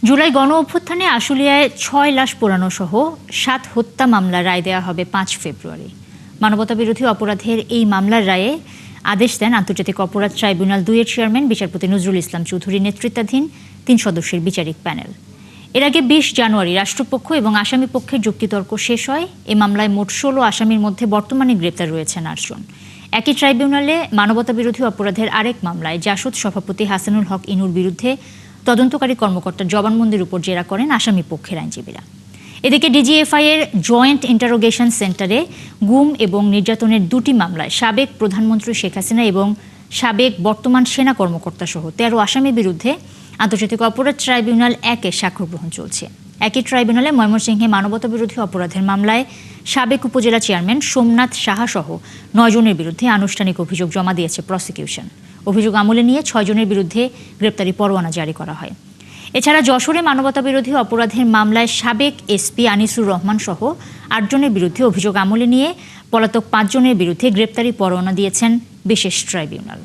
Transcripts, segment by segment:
জুলাই গণ অভ্যুত্থানে আশুলিয়ায় ৬ লাশ পোড়ানো সহ ৭ হত্যা মামলার রায় দেওয়া হবে ৫ ফেব্রুয়ারি। মানবতাবিরোধী অপরাধের এই মামলার রায়ে আদেশ দেন আন্তর্জাতিক অপরাধ ট্রাইব্যুনাল ২ এর চেয়ারম্যান বিচারপতি নজরুল ইসলাম চৌধুরী নেতৃত্বাধীন ৩ সদস্যের বিচারিক প্যানেল। এর আগে ২০ জানুয়ারি রাষ্ট্রপক্ষ এবং আসামি পক্ষের যুক্তিতর্ক শেষ হয়। এ মামলায় মোট ১৬ আসামির মধ্যে বর্তমানে গ্রেপ্তার রয়েছেন ৮ জন। একই ট্রাইব্যুনালে মানবতাবিরোধী অপরাধের আরেক মামলায় জাসদ সভাপতি হাসানুল হক ইনুর বিরুদ্ধে তদন্তকারী কর্মকর্তা জবানবন্দির উপর জেরা করেন আসামি পক্ষের আইনজীবীরা। এদিকে ডিজিএফআই এর জয়েন্ট ইন্টারোগেশন সেন্টারে গুম এবং নির্যাতনের ২টি মামলায় সাবেক প্রধানমন্ত্রী শেখ হাসিনা এবং সাবেক বর্তমান সেনা কর্মকর্তা সহ ১৩ আসামির বিরুদ্ধে আন্তর্জাতিক অপরাধ ট্রাইব্যুনাল ১-এ সাক্ষ্য গ্রহণ চলছে। একই ট্রাইব্যুনালে ময়মনসিংহে মানবতাবিরোধী অপরাধের মামলায় সাবেক উপজেলা চেয়ারম্যান সোমনাথ সাহা সহ ৯ জনের বিরুদ্ধে আনুষ্ঠানিক অভিযোগ জমা দিয়েছে প্রসিকিউশন। অভিযোগ আমলে নিয়ে ৬ জনের বিরুদ্ধে গ্রেপ্তারি পরোয়ানা জারি করা হয়। এছাড়া যশোরে মানবতাবিরোধী অপরাধের মামলায় সাবেক এসপি আনিসুর রহমান সহ ৮ জনের বিরুদ্ধে অভিযোগ আমলে নিয়ে পলাতক ৫ জনের বিরুদ্ধে গ্রেপ্তারি পরোয়ানা দিয়েছেন বিশেষ ট্রাইব্যুনাল।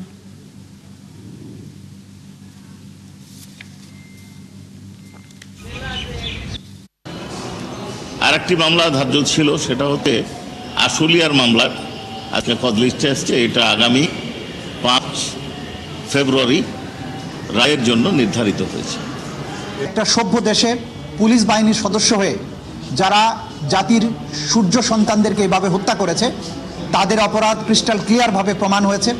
আরেকটি মামলা ধার্য ছিল, সেটা হতে আশুলিয়ার মামলার আজকে কদ লিস্টে আসছে। এটা আগামী ৫ ফেব্রুয়ারি রায়ের জন্য নির্ধারিত হয়েছে। একটা সভ্য দেশে পুলিশ বাহিনীর সদস্য হয়ে যারা জাতির সূর্য সন্তানদেরকে এভাবে হত্যা করেছে, তাদের অপরাধ ক্রিস্টাল ক্লিয়ারভাবে প্রমাণ হয়েছে।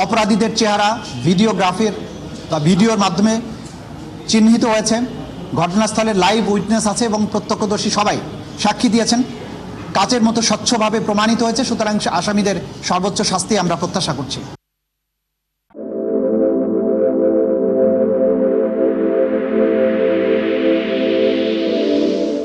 অপরাধীদের চেহারা ভিডিওগ্রাফির বা ভিডিওর মাধ্যমে চিহ্নিত হয়েছে। ঘটনাস্থলে লাইভ উইটনেস আছে এবং প্রত্যক্ষদর্শী সবাই সাক্ষী দিয়েছেন। কাচের মতো স্বচ্ছভাবে প্রমাণিত হয়েছে। সুতরাং আসামিদের সর্বোচ্চ শাস্তি আমরা প্রত্যাশা করছি।